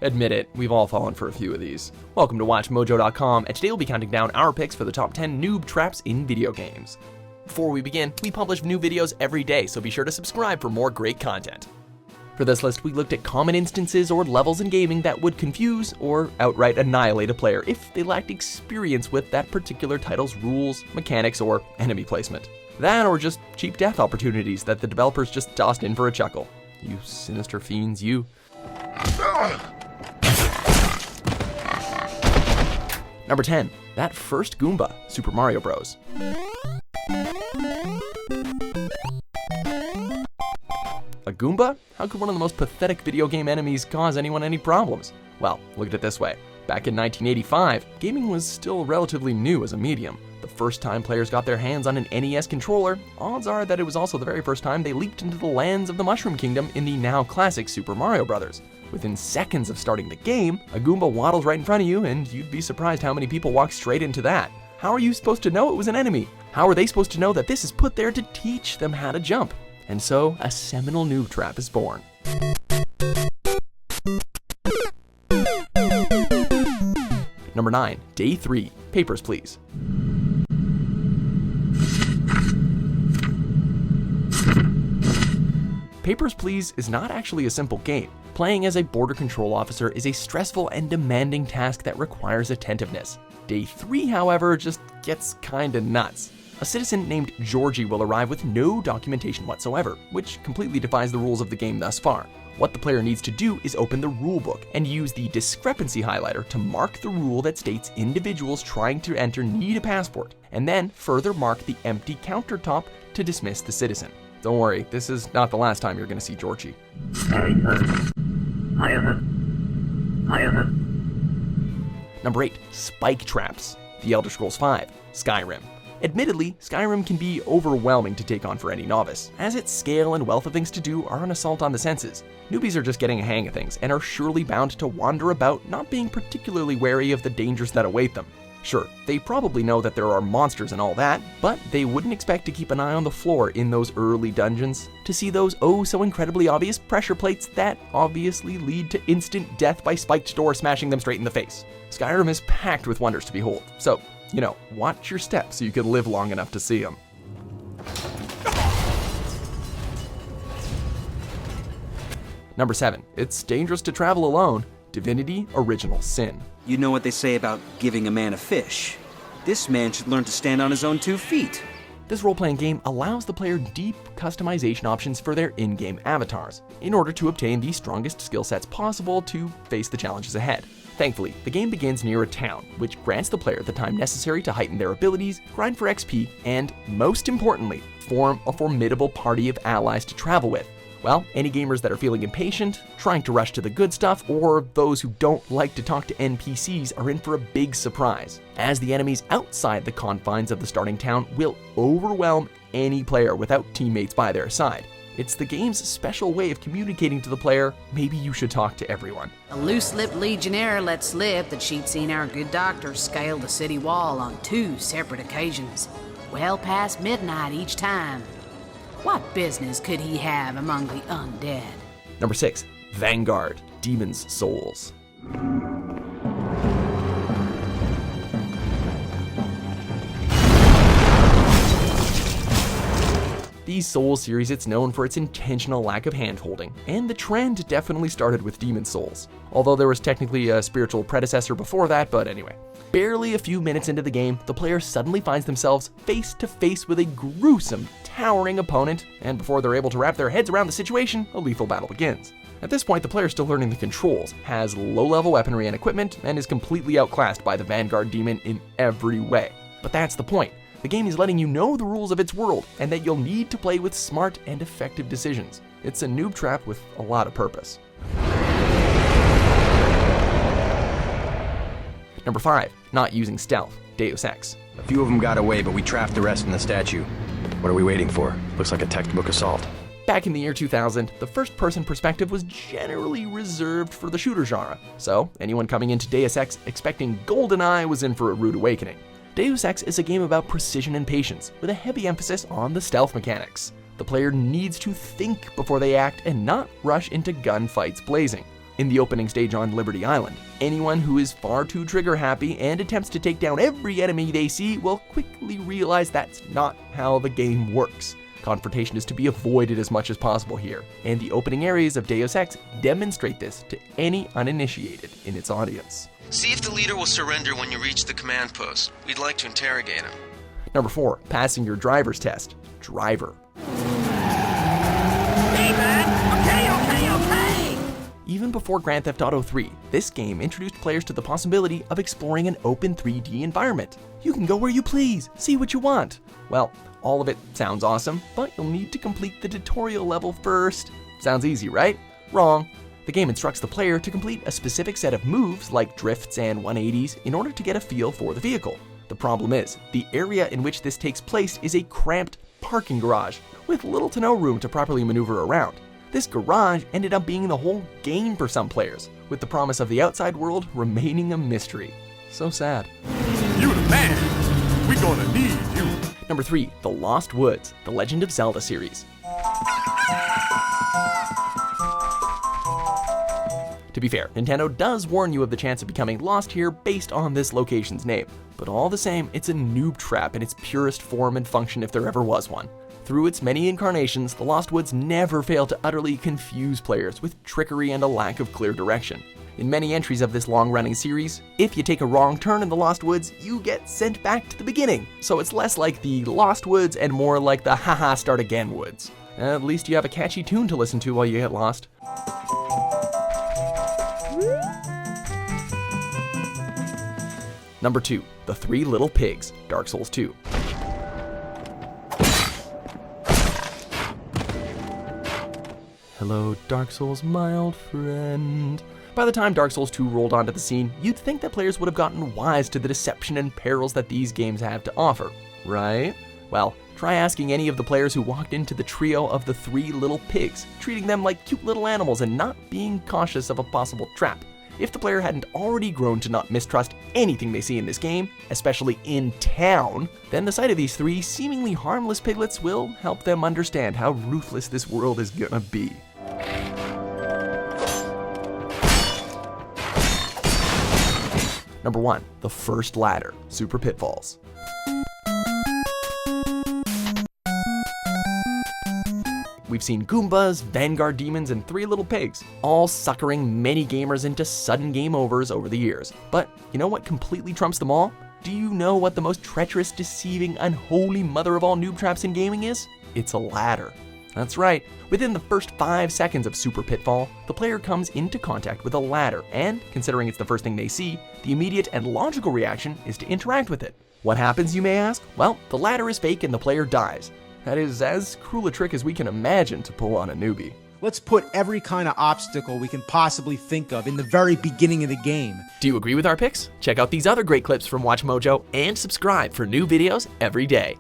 Admit it, we've all fallen for a few of these. Welcome to WatchMojo.com, and today we'll be counting down our picks for the top 10 noob traps in video games. Before we begin, we publish new videos every day, so be sure to subscribe for more great content. For this list, we looked at common instances or levels in gaming that would confuse or outright annihilate a player if they lacked experience with that particular title's rules, mechanics, or enemy placement. That or just cheap death opportunities that the developers just tossed in for a chuckle. You sinister fiends, you. Number 10, that first Goomba, Super Mario Bros. A Goomba? How could one of the most pathetic video game enemies cause anyone any problems? Well, look at it this way. Back in 1985, gaming was still relatively new as a medium. The first time players got their hands on an NES controller, odds are that it was also the very first time they leaped into the lands of the Mushroom Kingdom in the now classic Super Mario Bros. Within seconds of starting the game, a Goomba waddles right in front of you, and you'd be surprised how many people walk straight into that. How are you supposed to know it was an enemy? How are they supposed to know that this is put there to teach them how to jump? And so, a seminal noob trap is born. Number 9, Day 3, Papers, Please. Papers, Please is not actually a simple game. Playing as a border control officer is a stressful and demanding task that requires attentiveness. Day 3, however, just gets kinda nuts. A citizen named Georgie will arrive with no documentation whatsoever, which completely defies the rules of the game thus far. What the player needs to do is open the rulebook and use the discrepancy highlighter to mark the rule that states individuals trying to enter need a passport, and then further mark the empty countertop to dismiss the citizen. Don't worry, this is not the last time you're going to see Georgie. Number 8, Spike Traps, The Elder Scrolls V, Skyrim. Admittedly, Skyrim can be overwhelming to take on for any novice, as its scale and wealth of things to do are an assault on the senses. Newbies are just getting a hang of things and are surely bound to wander about, not being particularly wary of the dangers that await them. Sure, they probably know that there are monsters and all that, but they wouldn't expect to keep an eye on the floor in those early dungeons to see those oh so incredibly obvious pressure plates that obviously lead to instant death by spiked door smashing them straight in the face. Skyrim is packed with wonders to behold, so, watch your steps so you can live long enough to see them. Number 7, it's dangerous to travel alone, Divinity Original Sin. You know what they say about giving a man a fish. This man should learn to stand on his own 2 feet. This role-playing game allows the player deep customization options for their in-game avatars, in order to obtain the strongest skill sets possible to face the challenges ahead. Thankfully, the game begins near a town, which grants the player the time necessary to heighten their abilities, grind for XP, and, most importantly, form a formidable party of allies to travel with. Well, any gamers that are feeling impatient, trying to rush to the good stuff, or those who don't like to talk to NPCs are in for a big surprise, as the enemies outside the confines of the starting town will overwhelm any player without teammates by their side. It's the game's special way of communicating to the player, maybe you should talk to everyone. A loose-lipped legionnaire let slip that she'd seen our good doctor scale the city wall on 2 separate occasions, well past midnight each time. What business could he have among the undead? Number 6, Vanguard Demon's Souls. The Souls series, it's known for its intentional lack of hand-holding, and the trend definitely started with Demon's Souls, although there was technically a spiritual predecessor before that, but anyway. Barely a few minutes into the game, the player suddenly finds themselves face to face with a gruesome, towering opponent, and before they're able to wrap their heads around the situation, a lethal battle begins. At this point, the player is still learning the controls, has low-level weaponry and equipment, and is completely outclassed by the Vanguard Demon in every way. But that's the point. The game is letting you know the rules of its world, and that you'll need to play with smart and effective decisions. It's a noob trap with a lot of purpose. Number 5, not using stealth, Deus Ex. A few of them got away, but we trapped the rest in the statue. What are we waiting for? Looks like a textbook assault. Back in the year 2000, the first-person perspective was generally reserved for the shooter genre, so anyone coming into Deus Ex expecting GoldenEye was in for a rude awakening. Deus Ex is a game about precision and patience, with a heavy emphasis on the stealth mechanics. The player needs to think before they act and not rush into gunfights blazing. In the opening stage on Liberty Island, anyone who is far too trigger happy and attempts to take down every enemy they see will quickly realize that's not how the game works. Confrontation is to be avoided as much as possible here, and the opening areas of Deus Ex demonstrate this to any uninitiated in its audience. See if the leader will surrender when you reach the command post. We'd like to interrogate him. Number 4, passing your driver's test. Driver. Hey man, okay. Even before Grand Theft Auto 3, this game introduced players to the possibility of exploring an open 3D environment. You can go where you please, see what you want. Well, all of it sounds awesome, but you'll need to complete the tutorial level first. Sounds easy, right? Wrong. The game instructs the player to complete a specific set of moves like drifts and 180s in order to get a feel for the vehicle. The problem is, the area in which this takes place is a cramped parking garage with little to no room to properly maneuver around. This garage ended up being the whole game for some players, with the promise of the outside world remaining a mystery. So sad. You the man. We gonna need you. Number 3, The Lost Woods, The Legend of Zelda series. To be fair, Nintendo does warn you of the chance of becoming lost here based on this location's name, but all the same, it's a noob trap in its purest form and function if there ever was one. Through its many incarnations, The Lost Woods never fail to utterly confuse players with trickery and a lack of clear direction. In many entries of this long-running series, if you take a wrong turn in The Lost Woods, you get sent back to the beginning, so it's less like the Lost Woods and more like the haha start again woods. At least you have a catchy tune to listen to while you get lost. Number 2, The Three Little Pigs, Dark Souls 2. Hello, Dark Souls, my old friend. By the time Dark Souls 2 rolled onto the scene, you'd think that players would have gotten wise to the deception and perils that these games have to offer, right? Well, try asking any of the players who walked into the trio of the Three Little Pigs, treating them like cute little animals and not being cautious of a possible trap. If the player hadn't already grown to not mistrust anything they see in this game, especially in town, then the sight of these 3 seemingly harmless piglets will help them understand how ruthless this world is gonna be. Number 1, The First Ladder, Super Pitfalls. We've seen Goombas, Vanguard Demons, and 3 Little Pigs, all suckering many gamers into sudden game overs over the years. But you know what completely trumps them all? Do you know what the most treacherous, deceiving, unholy mother of all noob traps in gaming is? It's a ladder. That's right, within the first 5 seconds of Super Pitfall, the player comes into contact with a ladder, and considering it's the first thing they see, the immediate and logical reaction is to interact with it. What happens, you may ask? Well, the ladder is fake and the player dies. That is as cruel a trick as we can imagine to pull on a newbie. Let's put every kind of obstacle we can possibly think of in the very beginning of the game. Do you agree with our picks? Check out these other great clips from WatchMojo and subscribe for new videos every day.